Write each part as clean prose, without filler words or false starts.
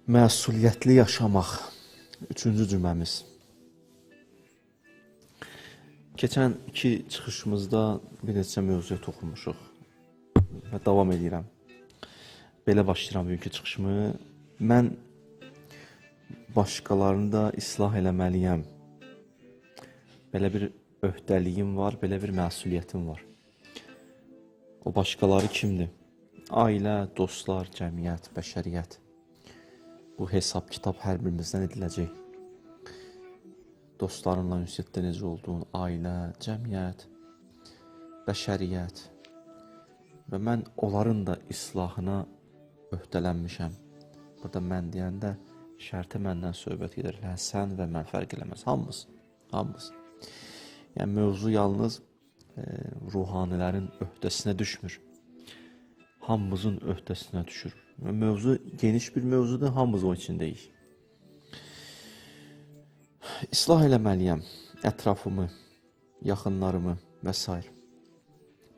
Məsuliyyətli yaşamaq. Üçüncü cümləmiz. Keçən iki çıxışımızda bir neçə mövzuya toxunmuşuq və davam edirəm. Belə başlayıram bugünkü çıxışımı. Mən başqalarını da islah eləməliyəm. Belə bir öhdəliyim var, belə bir məsuliyyətim var. O başqaları kimdir? Ailə, dostlar, cəmiyyət, bəşəriyyət. Bu hesab kitab hər birimizdən ediləcək. Dostlarınla ünsiyyətdə necə olduğun, ailə, cəmiyyət, bəşəriyyət. Və mən onların da islahına öhdələnmişəm. Burada mən deyəndə şərti məndən söhbət gedir. Hə, sən və mən fərq eləməz. Hamımız. Hamımız. Yəni, mövzu yalnız ruhanilərin öhdəsinə düşmür. Hamımızın öhdəsinə düşür. Mövzu geniş bir mövzudur, hamımız o içindəyik. İslah eləməliyəm ətrafımı, yaxınlarımı və s.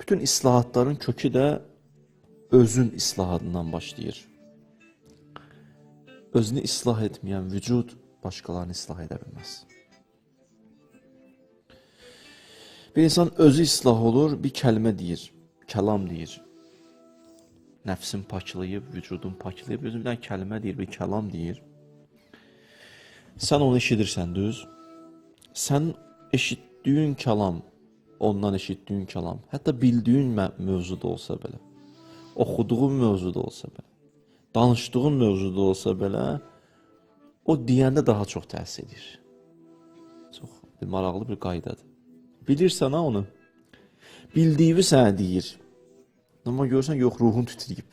Bütün islahatların kökü də özün islahatından başlayır. Özünü islah etməyən vücud başqalarını islah edə bilməz. Bir insan özü islah olur, bir kəlmə deyir, kəlam deyir. Nəfsim paklayıb, vücudum paklayıb, özündən kəlmə deyir, bir kəlam deyir. Sən onu eşidirsən, düz. Sən eşitdiyin kəlam, ondan eşitdiyin kəlam, hətta bildiyin mövzuda olsa belə, oxuduğun mövzuda olsa belə, danışdığın mövzuda olsa belə, o deyəndə daha çox təsir edir. Çox maraqlı bir qaydadır. Bilirsən ha onu. Bildiyini sənə deyir. Amma görürsən, yox, ruhun titriyib.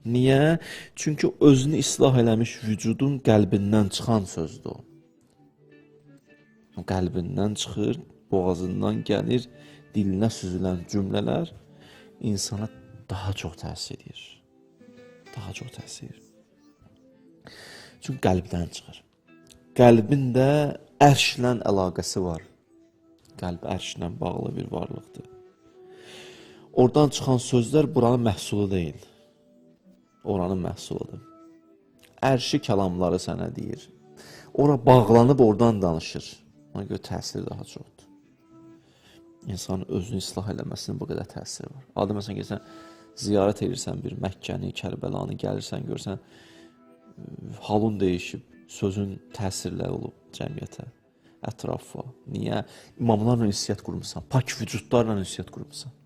Niyə? Çünki özünü islah eləmiş vücudun qəlbindən çıxan sözdür o. O qəlbindən çıxır, boğazından gəlir, dilinə süzülən cümlələr insana daha çox təsir edir. Daha çox təsir edir. Çünki qəlbdən çıxır. Qəlbin də ərşlə əlaqəsi var. Qəlb ərşlə bağlı bir varlıqdır. Oradan çıxan sözlər buranın məhsulu deyil. Oranın məhsuludur. Ərşi kəlamları sənə deyir. Ora bağlanıb oradan danışır. Ona görə təsiri daha çoxdur. İnsanın özünü islah eləməsinin bu qədər təsiri var. Adı məsələn gəlsən, ziyarət edirsən bir Məkkəni, Kərbəlanı, gəlirsən, görsən, halın dəyişib, sözün təsirləri olub cəmiyyətə, ətrafa. Niyə? İmamlarla ünsiyyət qurmuşsan, pak vücudlarla ünsiyyət qurmuşsan.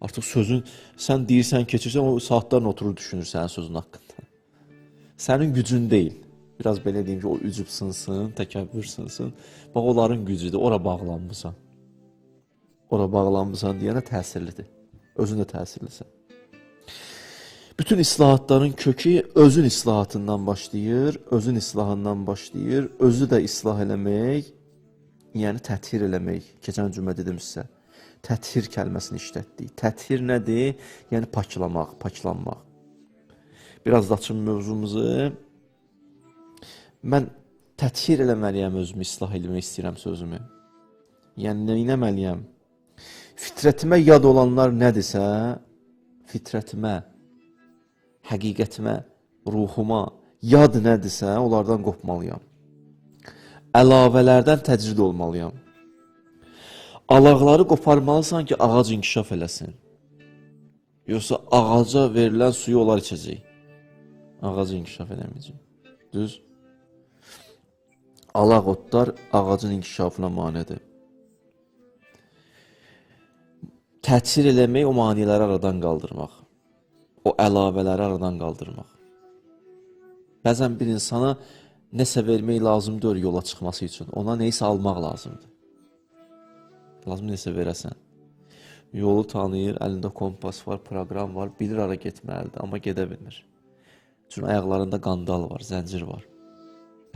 Artıq sözün, sən deyirsən, keçirsən, o saatlarla oturur, düşünür sənin sözün haqqında. Sənin gücün deyil. Biraz belə deyim ki, o ücub sınsın, təkəbbür sınsın. Bax, onların gücüdür, ora bağlanmışsan. Ora bağlanmışsan deyənə təsirlidir. Özün də təsirlisən. Bütün islahatların kökü özün islahatından başlayır, özün islahından başlayır, özü də islah eləmək, yəni təthir eləmək. Keçən cümlə dedim sizə. Təthir kəlməsini işlətdik. Təthir nədir? Yəni paklamaq, paklanmaq. Biraz da açın mövzumuzu. Mən təthir eləməliyəm, özümü islah eləmək istəyirəm sözümü. Yəni nə eləməliyəm? Fitrətimə yad olanlar nədirsə, fitrətimə, həqiqətimə, ruhuma yad nədirsə, onlardan qopmalıyam. Əlavələrdən təcrid olmalıyam. Alaqları qoparmalısan ki, ağac inkişaf eləsin. Yoxsa ağaca verilən suyu onlar içəcək. Ağac inkişaf eləməyəcək. Düz. Alaq otlar ağacın inkişafına manedir. Təçhir eləmək o maniləri aradan qaldırmaq. O əlavələri aradan qaldırmaq. Bəzən bir insana nəsə vermək lazımdır yola çıxması üçün. Ona neysə almaq lazımdır. Lazım nəsə verəsən. Yolu tanıyır, əlində kompas var, proqram var, bilir ara getməlidir, amma gedə bilmir. Çünki ayaqlarında qandal var, zəncir var.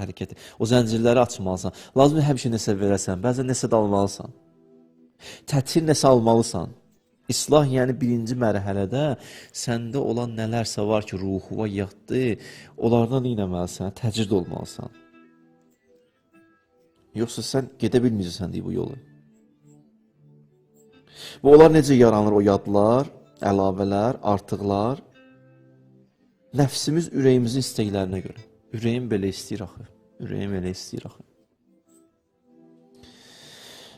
Hərəkəti. O zəncirləri açmalısan. Lazım həmişə nəsə verəsən, bəzən nəsə də almalısan. Təthir nəsə almalısan. İslah yəni birinci mərhələdə səndə olan nələrsə var ki, ruhuva yatdı, onlardan eləməlisən, təcrid olmalısan. Yoxsa sən gedə bilməyəcəksən deyə bu yolu. Və onlar necə yaranır o yadlar, əlavələr, artıqlar? Nəfsimiz ürəyimizin istəklərinə görə. Ürəyim belə istəyir axı. Ürəyim elə istəyir axı.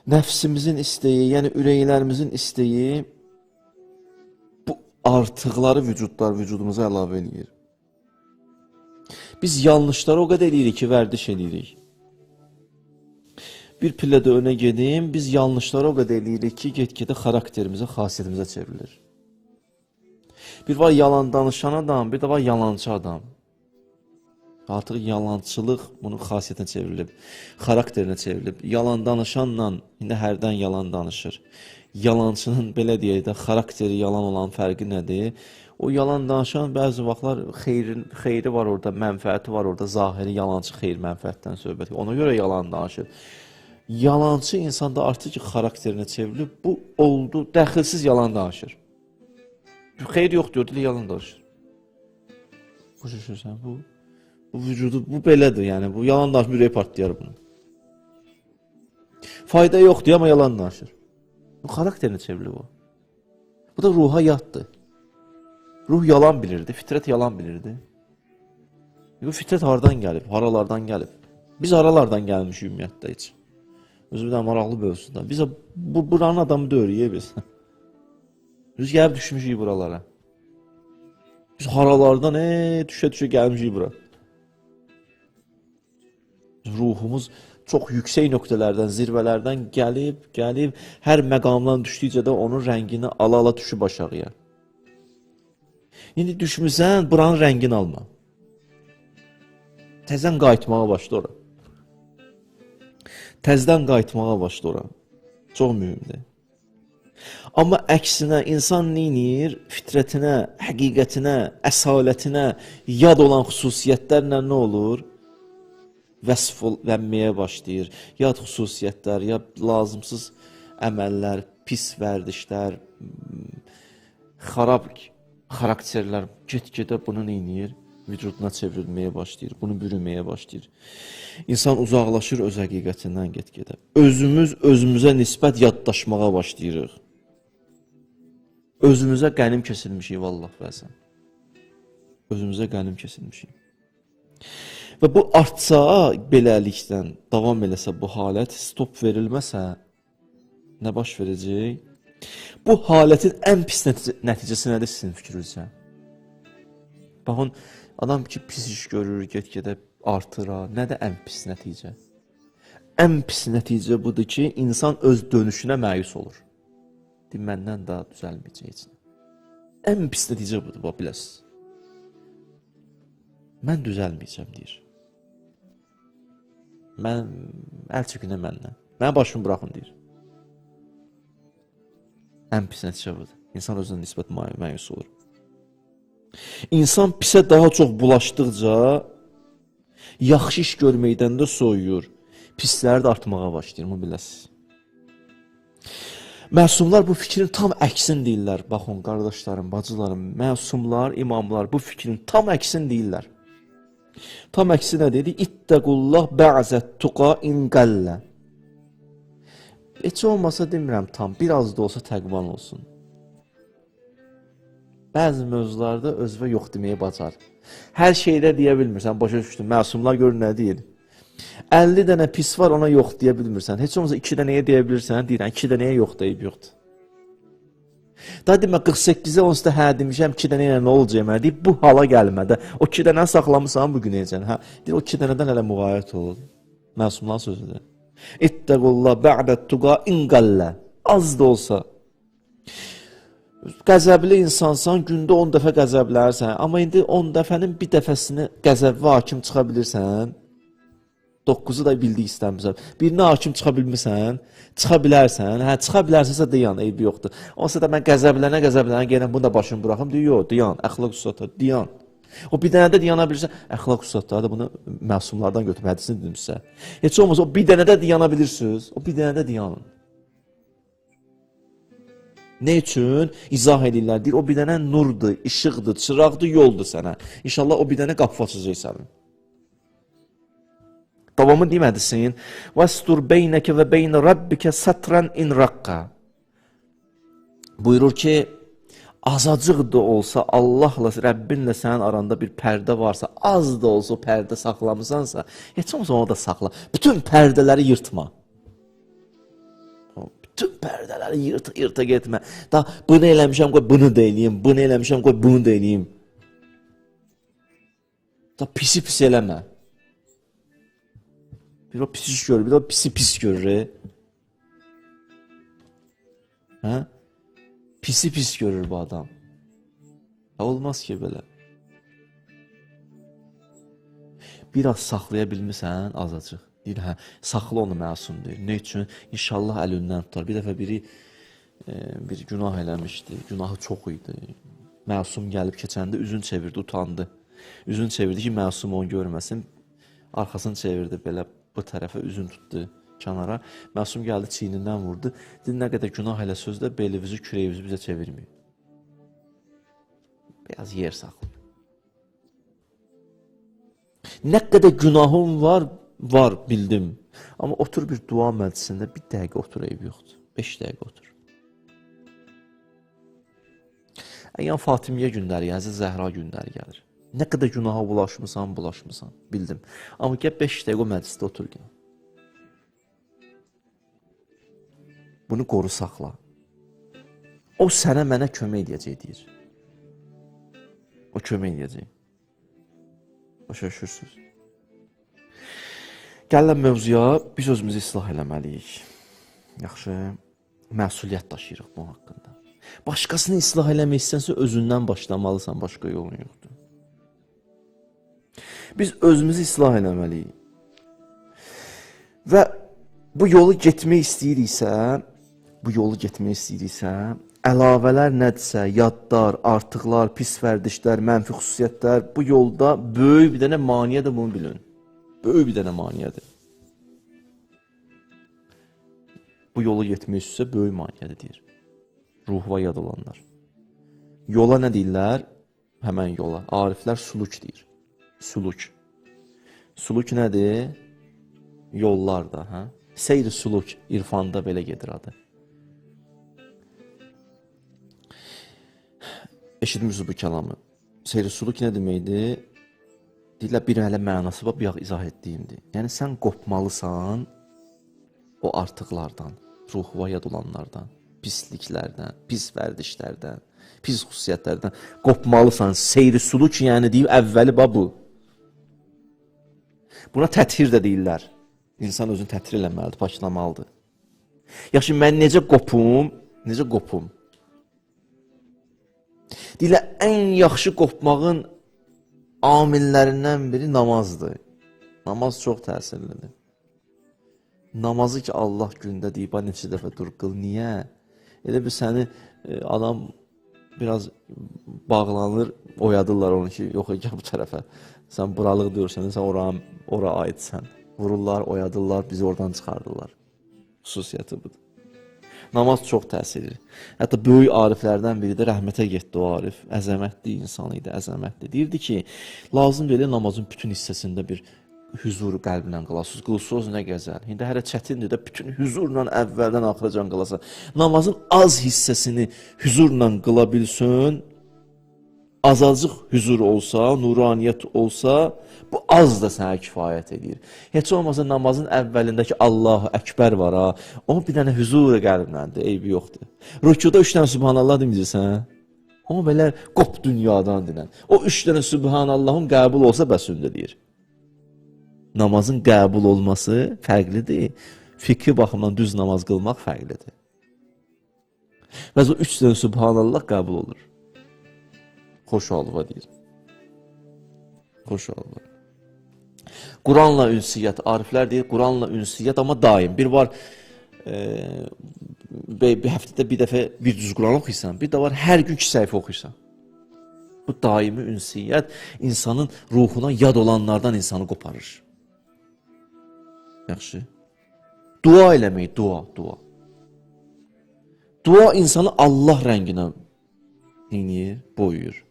Nəfsimizin istəyi, yəni ürəklərimizin istəyi bu artıqları vücudumuza əlavə edir. Biz yanlışları o qədər edirik ki, vərdiş edirik. Bir pillədə önə gedim, biz yanlışları o qədər edirik ki, get-gedə xarakterimizə, xasiyyətimizə çevrilir. Bir var yalan danışan adam, bir də var yalancı adam. Artıq yalançılıq bunun xasiyyətinə çevrilib, xarakterinə çevrilib. Yalan danışanla indi hərdən yalan danışır. Yalancının belə deyək də xarakteri yalan olan fərqi nədir? O yalan danışan bəzi vaxtlar xeyri var orada, mənfəəti var orada, zahiri yalancı xeyir mənfəətdən söhbət. Ona görə yalan danışır. Yalancı insanda artıq ki, xarakterinə çevrilib, bu oldu, dəxilsiz yalan danışır. Xeyir yox diyor, dili yalan danışır. Bu şüşürsən, bu vücudu, bu belədir, yəni bu yalan danışır, ürək partlayar bunu. Fayda yoxdur, amma yalan danışır. Bu xarakterinə çevrilib o. Bu da ruha yatdı. Ruh yalan bilirdi, fitrət yalan bilirdi. Bu fitrət hardan gəlib, haralardan gəlib? Biz haralardan gəlmişik ümumiyyətdə heç. Özümdən maraqlı bölsündən. Biz buranın adamı deyil biz. Biz gəlib düşmüşük buralara. Biz haralardan düşə-düşə gəlmişik bura. Ruhumuz çox yüksək nöqtələrdən, zirvələrdən gəlib, hər məqamdan düşdükcə də onun rəngini ala-ala düşüb aşağıya. İndi düşmüsən, buranın rəngini alma. Təzdən qayıtmağa başla ora. Təzdən qayıtmağa başla ora. Çox mühümdür. Amma əksinə insan neynir? Fitrətinə, həqiqətinə, əsalətinə yad olan xüsusiyyətlərlə nə olur? Vəsflənməyə başlayır. Yad xüsusiyyətlər, ya lazımsız əməllər, pis vərdişlər, xarab xarakterlər get-gedə bunu neynir? Vücuduna çevrilməyə başlayır, bunu bürüməyə başlayır. İnsan uzaqlaşır öz həqiqətindən get-gedə. Özümüzə nisbət yaddaşmağa başlayırıq. Özümüzə qənim kesilmişik vallah bəzən. Özümüzə qənim kesilmişik. Və bu artsa, beləlikdən davam eləsə bu halət, stop verilməsə, nə baş verəcək? Bu halətin ən pis nəticəsi nədir sizin fikrinizcə? Baxın, adam ki, pis iş görür, get-gedə artır, nədir ən pis nəticə? Ən pis nəticə budur ki, insan öz dönüşünə məyus olur. Məndən daha düzəlməyəcək. Ən pis nəticə budur, bax, biləsiniz. Mən düzəlməyəcəm, deyir. Mən əl çəkinə məndən. Mənə başımı buraxın, deyir. Ən pis nəticə budur. İnsan özünə nisbət məyus olur. İnsan pisə daha çox bulaşdıqca yaxşı iş görməkdən də soyuyur. Pisləri də artmağa başlayır, bunu biləsiniz. Məsumlar bu fikrin tam əksini deyirlər. Baxın, qardaşlarım, bacılarım, məsumlar, imamlar bu fikrin tam əksini deyirlər. Tam əksi nə dedi? İttəqullah bə'zət tuqa inqəllə. Heç olmasa demirəm tam, biraz da olsa təqvan olsun. Bəzi mövzularda özvə yox deməyi bacar. Hər şeydə deyə bilmirsən, başa düşdün, məsumlar gör nə deyir. 50 dənə pis var, ona yox deyə bilmirsən. Heç olmasa 2 dənəyə deyə bilirsən, deyirən 2 dənəyə yox deyib yoxdur. Daha demə 48-ə onsuz da hə demişəm, 2 dənəyə nə olacaq mənə deyib, bu hala gəlmədə. O 2 dənə saxlamısan bu gün necən, hə? Deyir, o 2 dənədən hələ müğayət olur. Məsumlar sözüdür. İttəqullah bə'dət tuqa inqəllə. Az da olsa. Qəzəbli insansan, gündə 10 dəfə qəzəblərsən. Amma indi 10 dəfənin bir dəfəsini qəzəbli hakim çıxa bilirsən. 9-u da bildik istəmirsən. Birinə hakim çıxa bilmirsən, çıxa bilərsən. Hə, çıxa bilərsənsə dayan, eybi yoxdur. Onsa da mən qəzəblənə, gələn bunu da başımı buraxım, deyir, yox, dayan, əxlaq üstadlar, dayan. O bir dənədə dayana bilirsən, əxlaq üstadları da bunu məsumlardan götürüb, hədisini dedim sizə. Heç olmaz, o bir dənədə dayana bilirsiniz, o bir dənədə dayanın. Ne üçün? İzah edirlər, deyir, o bir dənə nurdur, işıqdır, çıraqdır, yoldur sənə. İnşallah o bir dənə qapı açacaq sənin. Davamı demədisin. Vastur beynəkə və beynə rabbikə satran in raqqa. Buyurur ki, azacıq da olsa Allahla, Rəbbinlə sənin aranda bir pərdə varsa, az da olsa o pərdə saxlamısansa, heç olmasa onu da saxla. Bütün pərdələri yırtma. Bütün pərdələri yırta getmə. Da bunu eləmişəm, qoy bunu da eləyim, bunu eləmişəm, qoy bunu da eləyim. Da pisi pis eləmə. Bir o pis görür, bir o pisi pis görür. Hə? Pisi pis görür bu adam. Olmaz ki belə. Biraz saxlaya bilmirsən azacıq. Deyir, hə, saxla onu məsum deyir. Ne üçün? İnşallah əlindən tutar. Bir dəfə biri bir günah eləmişdi. Günahı çox idi. Məsum gəlib keçəndə üzün çevirdi, utandı. Üzün çevirdi ki, məsum onu görməsin. Arxasını çevirdi belə bu tərəfə, üzün tutdu kənara. Məsum gəldi, çiynindən vurdu. Dedi, nə qədər günah elə sözdə belimizi, kürəyimizi bizə çevirməyib. Biraz yer saxla. Nə qədər günahım var bildim. Amma otur bir dua məclisində bir dəqiqə otur, eyb yoxdur. 5 dəqiqə otur. Əgər Fatimiyyə günləri, yəni Zəhra günləri gəlir. Nə qədər günaha bulaşmısan, bildim. Amma gəl 5 dəqiqə o məclisdə otur. Bunu qoru saxla. O sənə, mənə kömək edəcək deyir. O kömək edəcək. Başa düşürsünüz. Gələn mövzuya biz özümüzü islah eləməliyik. Yaxşı, məsuliyyət daşıyırıq bu haqqında. Başqasını islah eləmək istənsə özündən başlamalısan, başqa yolun yoxdur. Biz özümüzü islah eləməliyik. Və bu yolu getmək istəyiriksə, əlavələr nədirsə, yadlar, artıqlar, pis vərdişlər, mənfi xüsusiyyətlər, bu yolda böyük bir dənə maniyədir, bunu bilin. Böyük bir dənə maniyədir. Bu yolu getmək istəyirsə, böyük maniyədir deyir. Ruhva yad olanlar. Yola nə deyirlər? Həmən yola. Ariflər suluk deyir. Suluk. Suluk nədir? Yollar da. Hə? Seyr-i suluk irfanda belə gedir adı. Eşitmişsiniz bu kəlamı. Seyr-i suluk nə deməkdir? Deyirlər, bir hələ mənası var, bir izah etdiyimdir. Yəni, sən qopmalısan o artıqlardan, ruhva yad olanlardan, pisliklərdən, pis vərdişlərdən, pis xüsusiyyətlərdən qopmalısan. Seyr-i suluk yəni deyib, əvvəli bu. Buna təthir də deyirlər. İnsan özünü təthir eləməlidir, paklamalıdır. Yaxşı, mən necə qopum? Deyirlər, ən yaxşı qopmağın amillərindən biri namazdır. Namaz çox təsirlidir. Namazı ki, Allah gündə deyib, neçə dəfə dur, qıl. Niyə? Elə bir səni adam biraz bağlanır, oyadırlar onu ki, yox, gəl bu tərəfə. Sən buralıq diyorsan, sən ora aidsən. Vururlar, oyadırlar, bizi oradan çıxardırlar. Xüsusiyyəti budur. Namaz çox təsirli. Hətta böyük ariflərdən biri də rəhmətə getdi o arif. Əzəmətli insan idi, əzəmətli. Deyirdi ki, lazım belə namazın bütün hissəsində bir hüzuru qəlbinlə qalasınız. Qılsınız nə gəzəl. İndi hələ çətindir də bütün hüzurla əvvəldən axıracan qalasan. Namazın az hissəsini hüzurla qıla bilsin, azacıq hüzur olsa, nuraniyyət olsa, bu az da sənə kifayət edir. Heç olmasa namazın əvvəlindəki Allahu Əkbər var ha, onun bir dənə hüzur qəlbinəndir, eybi yoxdur. Rükuda 3 dənə Subhanallah deməyirsən, amma belə qop dünyadan dinən. O 3 dənə Subhanallahın qəbul olsa bəsündə deyir. Namazın qəbul olması fərqlidir, fikri baxımdan düz namaz qılmaq fərqlidir. Və o 3 dənə Subhanallah qəbul olur. Xoş olva deyir. Xoş olva. Quranla ünsiyyət, ariflər deyir, Quranla ünsiyyət, amma daim. Bir var, bir həftədə bir dəfə bir düz Quran oxuysan, bir də var, hər gün 2 səhifə oxuysan. Bu daimi ünsiyyət insanın ruhuna yad olanlardan insanı qoparır. Yaxşı. Dua eləmək, dua. Dua insanı Allah rənginə boyuyur.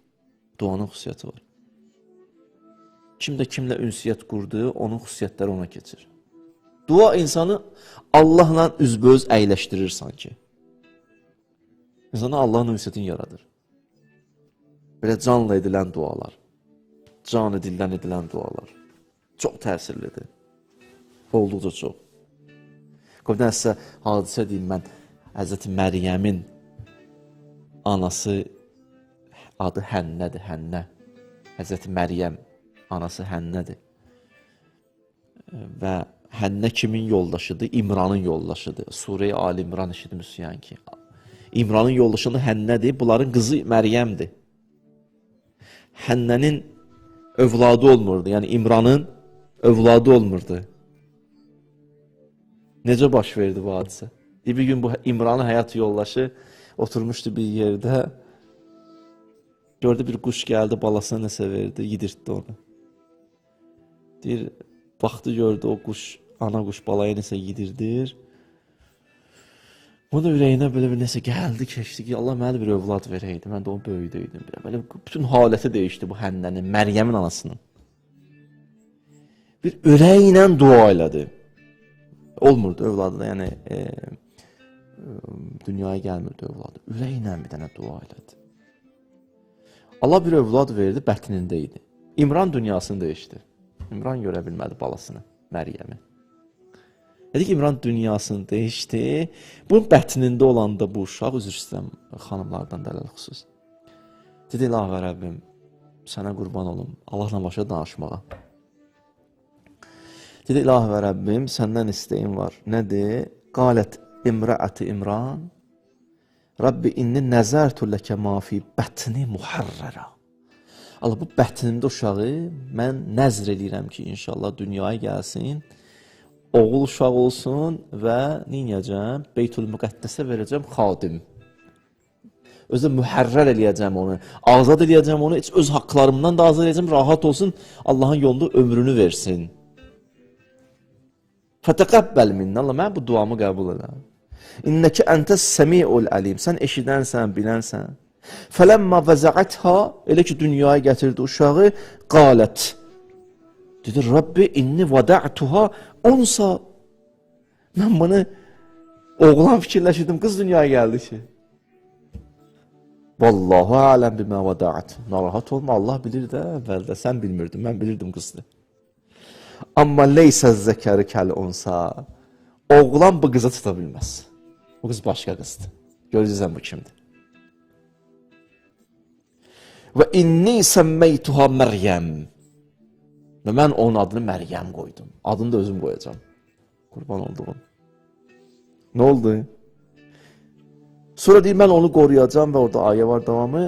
Duanın xüsusiyyəti var. Kim də kimlə ünsiyyət qurdu, onun xüsusiyyətləri ona keçir. Dua insanı Allahla üzbəüz əyləşdirir sanki. İnsana Allahın ünsiyyətini yaradır. Belə canla edilən dualar. Canı dildən edilən dualar. Çox təsirlidir. Olduqca çox. Qoydan sizə hadisə deyim, mən Həzrəti Məryəmin anası adı Hənnədir, Hənnə. Həzrəti Məryəm anası Hənnədir. Və Hənnə kimin yoldaşıdır? İmranın yoldaşıdır. Surə-i Ali-İmran eşitmişsən ki. İmranın yoldaşıdır Hənnədir, bunların qızı Məryəmdir. Hənnənin övladı olmurdu, yəni İmranın övladı olmurdu. Necə baş verdi bu hadisə? Bir gün bu İmranın həyat yoldaşı oturmuşdu bir yerdə. Gördü bir quş gəldi, balasına nəsə verdi, yedirtdi onu. Deyir, baxdı gördü o quş, ana quş balaya nəsə yedirdir. Onun ürəyinə belə bir nəsə gəldi, keçdi ki, Allah mənə bir övlad verəydi, mən də onu böyüdəydim. Belə bütün haləti dəyişdi bu Hənnənin, Məryəmin anasının. Bir ürəklə dua elədi. Olmurdu övladı da, yəni dünyaya gəlmirdi övladı. Ürəklə bir dənə dua elədi. Allah bir övlad verdi, bətnində idi. İmran dünyasını dəyişdi. İmran görə bilmədi balasını, Məryəmi. Dedi ki, İmran dünyasını dəyişdi. Bunun bətnində olanda bu uşaq, üzr istəyirəm xanımlardan dələl xüsus. Dedi, İlahi Rəbbim, sənə qurban olum, Allahla başa danışmağa. Dedi, İlahi və Rəbbim, səndən istəyim var. Nədir? Qalət imrəəti İmran, Rabbi inni nəzərtu ləkə ma fi bətni muharrara. Allah, bu bətnində uşağı mən nəzr edirəm ki, inşallah dünyaya gəlsin, oğul uşaq olsun və neynəyəcəm? Beytül-Müqəddəsə verəcəm xadim. Özü mühərrər eləyəcəm onu, azad eləyəcəm onu, heç öz haqlarımdan da azad eləyəcəm, rahat olsun, Allahın yolunda ömrünü versin. Fətəqəbbəl minnə, Allah, mən bu duamı qəbul edəm. İnnəki əntəs səmi'ul əlim, sən eşidənsən, bilənsən. Fələmmə vəzəqətha, elə ki dünyaya gətirdi uşağı, qalət. Dedi, Rabbi inni vədə'tuha onsa. Mən bunu oğlan fikirləşirdim, qız dünyaya gəldi ki. Vallahu aləm bimə vədə'at. Narahat olma, Allah bilir də, əvvəldə sən bilmirdin, mən bilirdim qızdı. Amma leysə zəkəri kəl onsa. Oğlan bu qıza tuta bilməz. Bu qız başqa qızdır. Görəcəksən bu kimdir. Və inni səmmeytuha Məryəm. Və mən onun adını Məryəm qoydum. Adını da özüm qoyacağım. Qurban olduğum. Nə oldu? Sonra deyir, mən onu qoruyacağım və orada ayə var davamı.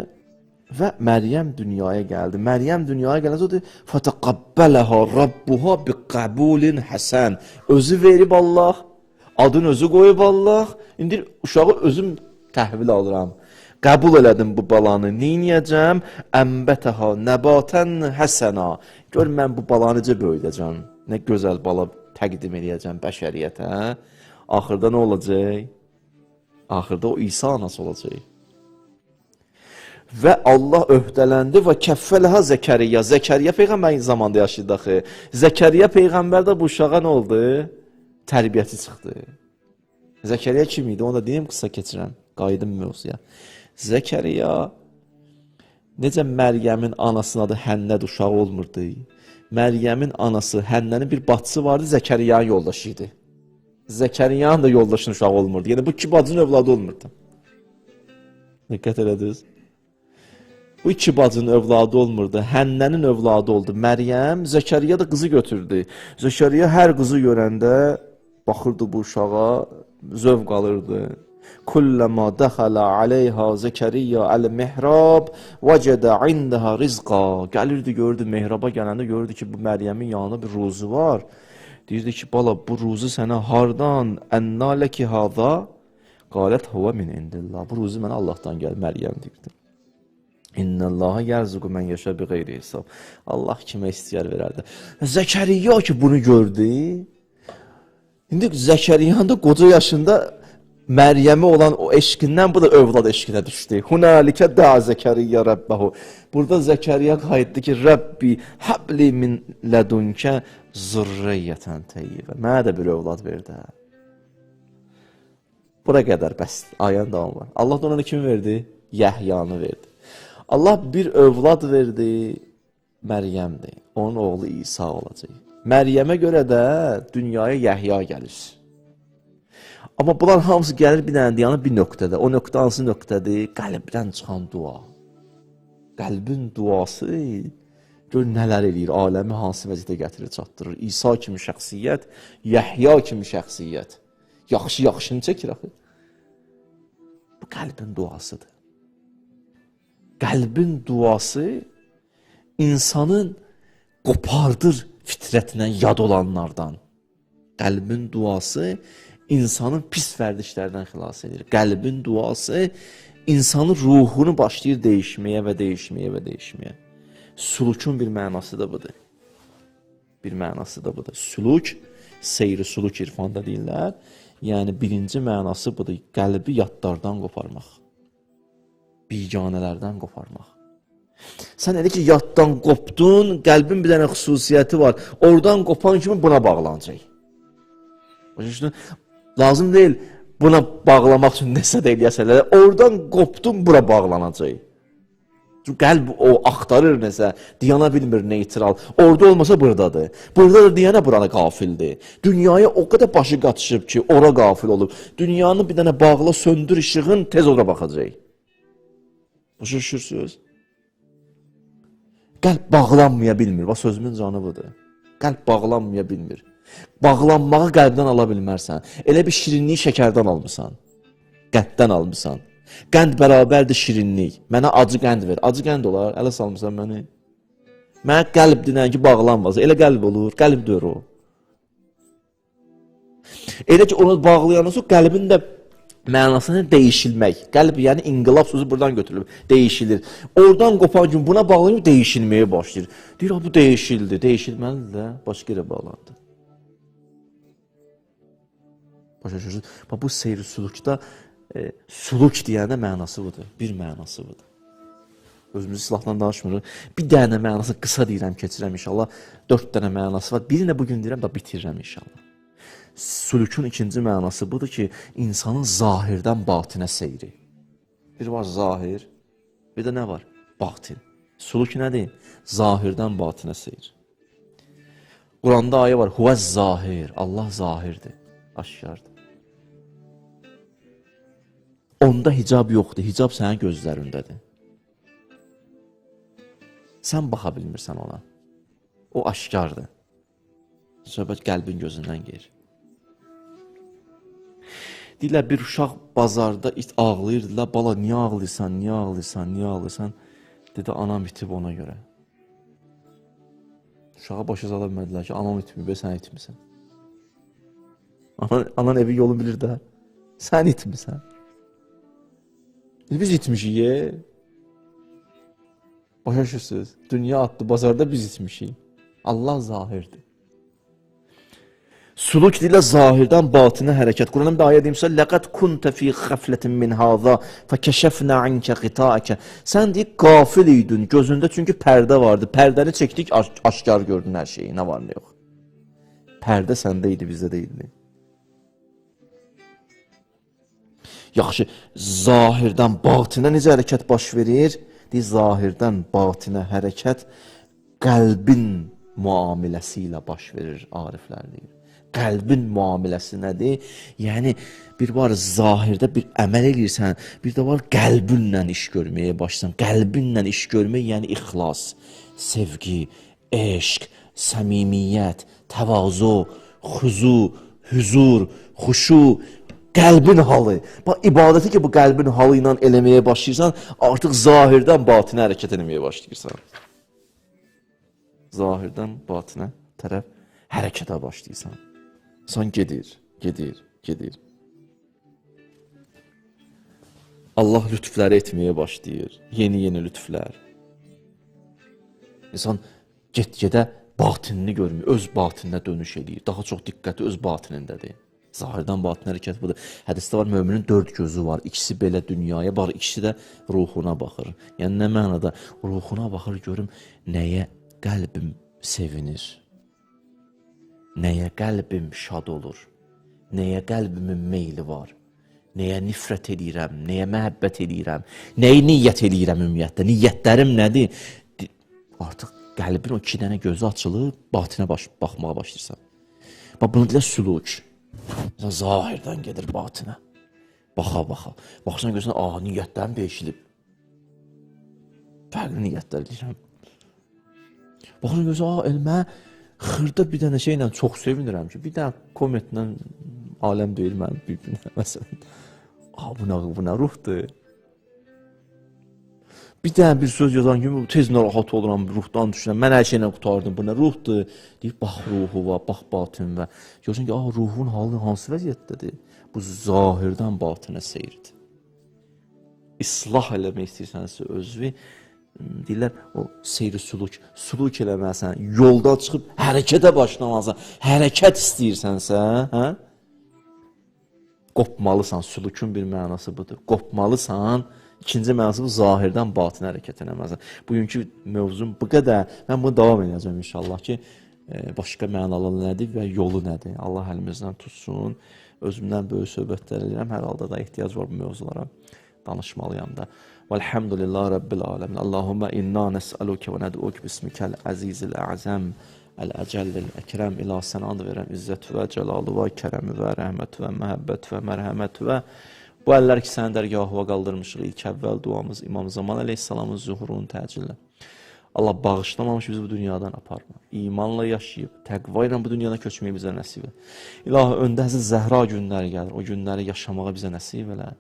Və Məryəm dünyaya gəldi. Məryəm dünyaya gələndə o deyir, fətəqəbbələha rabbuha biqəbulin həsən. Özü verib Allah, adını özü qoyub Allah. İndi uşağı özüm təhvil alıram. Qəbul elədim bu balanı. Neyniyəcəm? Ənbətəha nəbatən həsəna. Gör, mən bu balanı necə böyüdəcəm. Nə gözəl bala təqdim eləyəcəm bəşəriyyətə. Axırda nə olacaq? Axırda o İsa anası olacaq. Və Allah öhdələndi və kəffələha Zəkəriyyə. Zəkəriyyə Peyğəmbərin zamanında yaşaydı axı. Zəkəriyyə Peyğəmbər də bu uşağa nə oldu? Tərbiyyəti çıxdı. Zəkəriyyə kim idi? Onu da deyim, qısa keçirəm. Qayıdım mövzuya. Zəkəriyyə necə Məryəmin anasının adı Hənnəd uşağı olmurdu. Məryəmin anası Hənnənin bir bacısı vardı, Zəkəriyyənin yoldaşı idi. Zəkəriyyənin də yoldaşının uşağı olmurdu. Yəni bu iki bacının övladı olmurdu. Diqqət elədiniz. Bu iki bacının övladı olmurdu. Hənnənin övladı oldu. Məryəm, Zəkəriyyə də qızı götürdü. Zəkəriyyə hər qızı görəndə baxırdı bu uşağa, zövq alırdı. Kulləmə dəxələ aleyha Zəkəriyyə əl-mihrab vəcədə indəhə rizqa. Gəlirdi, gördü, mehraba gələndə gördü ki, bu Məryəmin yanında bir ruzu var. Deyirdi ki, bala, bu ruzu sənə hardan? Ənnaləki hada? Qalət huvə min indillah. Bu ruzu mənə Allahdan gəl, Məryəm deyirdi. İnnəllaha yərzuqu mən yaşa bi qeyri hesab. Allah kimə istəyər verərdi. Zəkəriyyə ki, bunu gördü. İndi Zəkəriyyənin də qoca yaşında Məryəmə olan o eşqindən bu da övlad eşqinə düşdü. Hunalikə da Zəkəriyyə Rəbbəhu. Burada Zəkəriyyə qayıtdı ki, Rəbbi həbli min lədunkə zürriyyətən təyyibə. Mənə də bir övlad verdi. Bura qədər bəs, ayənin davamı var. Allah da ona kimi verdi? Yəhyanı verdi. Allah bir övlad verdi, Məryəmdir. Onun oğlu İsa olacaq. Məryəmə görə də dünyaya Yəhya gəlir. Amma bunlar hamısı gəlir bir dənə dayanır bir nöqtədə. O nöqtə hansı nöqtədir? Qəlbdən çıxan dua. Qəlbin duası gör nələr eləyir, aləmi hansı vəziyyətə gətirir, çatdırır. İsa kimi şəxsiyyət, Yəhya kimi şəxsiyyət. Yaxşı-yaxşını çəkir axı. Bu qəlbin duasıdır. Qəlbin duası insanın qopardır fitrətindən yad olanlardan. Qəlbin duası insanın pis vərdişlərdən xilas edir. Qəlbin duası insanın ruhunu başlayır dəyişməyə və dəyişməyə və dəyişməyə. Sulukun bir mənası da budur. Bir mənası da budur. Suluk, seyri suluk irfanda deyirlər. Yəni birinci mənası budur. Qəlbi yadlardan qoparmaq. Biganələrdən qoparmaq. Sən elə ki yaddan qopdun, qəlbin bir dənə xüsusiyyəti var. Oradan qopan kimi buna bağlanacaq. Lazım deyil buna bağlamaq üçün nəsə də eləyəsələr. Oradan qopdun, bura bağlanacaq. Çünki qəlb o axtarır nəsə, diyana bilmir neytral. Orada olmasa buradadır. Burada da diyana burana qafildir. Dünyaya o qədər başı qatışıb ki, ora qafil olub. Dünyanı bir dənə bağla, söndür işığın, tez ora baxacaq. Başa düşürsünüz? Qəlb bağlanmaya bilmir. Bax, sözümün canı budur. Qəlb bağlanmaya bilmir. Bağlanmağı qəlbdən ala bilmərsən. Elə bir şirinliyi şəkərdən almısan. Qənddən almısan. Qənd bərabərdir şirinlik. Mənə acı qənd ver. Acı qənd olar. Ələ salmısan məni. Mənə qəlb dinən ki, bağlanmaz. Elə qəlb olur. Qəlbdir o. Elə ki, onu bağlayanın sonra qəlbin də mənasını dəyişilmək. Qəlb, yəni inqilab sözü buradan götürülür. Dəyişilir. Oradan qopan gün buna bağlayıb dəyişilməyə başlayır. Deyir, bu dəyişildi. Dəyişilməlidir də. Başqa yerə bağlandı. Başa düşürsünüz? Bu seyri sulukda suluk deyəndə mənası budur. Bir mənası budur. Özümüzü silahdan danışmırıq. Bir dənə mənası qısa deyirəm, keçirəm inşallah. 4 dənə mənası var. Birini bugün deyirəm da bitirirəm inşallah. Sulukun ikinci mənası budur ki, insanın zahirdən batinə seyri. Bir var zahir, bir də nə var? Batin. Suluk nədir? Zahirdən batinə seyir. Quranda ayə var. Huvəz zahir. Allah zahirdir. Aşkardır. Onda hicab yoxdur. Hicab sənin gözlərindədir. Sən baxa bilmirsən ona. O aşkardır. Söhbət qəlbin gözündən gedir. Deyirlər, bir uşaq bazarda ağlayırdılar. Bala, niyə ağlayırsan, niyə ağlayırsan, niyə ağlayırsan? Dedi, anam itib ona görə. Uşağa başa sala bilmədilər ki, anam itməyib, sən itmirsən. Anan evi yolu bilir də. Sən itmirsən. Biz itmişik. Başa düşürsünüz. Dünya adlı bazarda biz itmişik. Allah zahirdir. Suluk deyirlər zahirdən batinə hərəkət. Quranın bir ayə deyimsə, لَقَدْ كُنْتَ فِي خَفْلَةٍ مِنْ هَذَا فَكَشَفْنَا عَنْكَ غِطَاءَكَ. Sən deyir, qafil idin. Gözündə çünki pərdə vardı. Pərdəni çəkdik, aşkar gördün hər şeyi. Nə var, nə yox. Pərdə səndə idi, bizdə deyildi. Yaxşı, zahirdən batinə necə hərəkət baş verir? Deyir, zahirdən batinə hərəkət qəlbin müamiləsi ilə baş verir, ariflər deyir. Qəlbin müamiləsi nədir? Yəni, bir var zahirdə bir əməl edirsən, bir də var qəlbinlə iş görməyə başlayırsan. Qəlbinlə iş görmək, yəni ixlas, sevgi, eşq, səmimiyyət, təvazu, xuzu, hüzur, xuşu, qəlbin halı. Bax, ibadəti ki, bu qəlbin halı ilə eləməyə başlayırsan, artıq zahirdən batinə hərəkət eləməyə başlayırsan. Zahirdən batinə tərəf hərəkətə başlayırsan. Son gedir, gedir, gedir. Allah lütfləri etməyə başlayır. Yeni-yeni lütflər. İnsan get-gedə batinini görmür, öz batininə dönüş edir. Daha çox diqqəti öz batinindədir. Zahirdən batin hərəkət budur. Hədisdə var, möminin 4 gözü var. İkisi belə dünyaya baxır, ikisi də ruhuna baxır. Yəni, nə mənada? Ruhuna baxır, görüm, nəyə qəlbim sevinir? Nəyə qəlbim şad olur? Nəyə qəlbimin meyli var? Nəyə nifrət edirəm, nəyə məhəbbət edirəm, nəyi niyyət edirəm ümumiyyətlə, niyyətlərim nədir? Artıq qəlbin o 2 dənə gözü açılıb, batinə baxmağa başlayırsan. Bax, bunu deyilə süluk. Zahirdən gedir batinə. Baxa. Baxsan gözünə, niyyətlərim dəyişilib. Fərqli niyyətlər edirəm. Baxsan gözünə, elmə xırda bir dənə şeylə çox sevinirəm ki, bir dənə kometlə aləm deyil mənim bir-birinə, məsələn. Buna ruhdur. Bir dənə bir söz yazan kimi tez narahat oluram, ruhdan düşünürəm. Mən hər şeylə qutardım, buna ruhdur. Deyib, bax ruhu var, bax batın və. Görürsən ki, ruhun halı hansı vəziyyətdədir? Bu zahirdən batınə seyirdir. İslah eləmək istəyirsənsə özünü, deyirlər, o seyri suluk eləməlisən, yolda çıxıb hərəkətə başlamalısan, hərəkət istəyirsənsə, qopmalısan, sulukun bir mənası budur. Qopmalısan, ikinci mənası bu, zahirdən batın hərəkət eləməlisən. Bugünkü mövzum bu qədər, mən bunu davam edəcəm inşallah ki, başqa mənalı nədir və yolu nədir? Allah əlimizdən tutsun, özümdən böyük söhbətlər edirəm, hər halda da ehtiyac var bu mövzulara, danışmalıyam da. Velhamdülillah Rabbil aləmin. Allahumma inna nəs'aluke və nəd'uk bismikəl əzizil əzəm, əl-əcəllil əkrəm, ilə sənad verəm, izzət və cəlalı və kərəmi və rəhmət və məhəbbət və mərhəmət və bu əllər ki, sənin dərgahıva qaldırmışıq, ilk əvvəl duamız İmam Zaman əleyhissalamın zuhurunu təcillə. Allah bağışlamamış bizi bu dünyadan aparma. İmanla yaşayıb, təqva ilə bu dünyada köçməyi bizə nəsib et. İlahi, öndə Həzrət Zəhra günləri gəlir, o günləri yaşamağa bizə nəsib elə.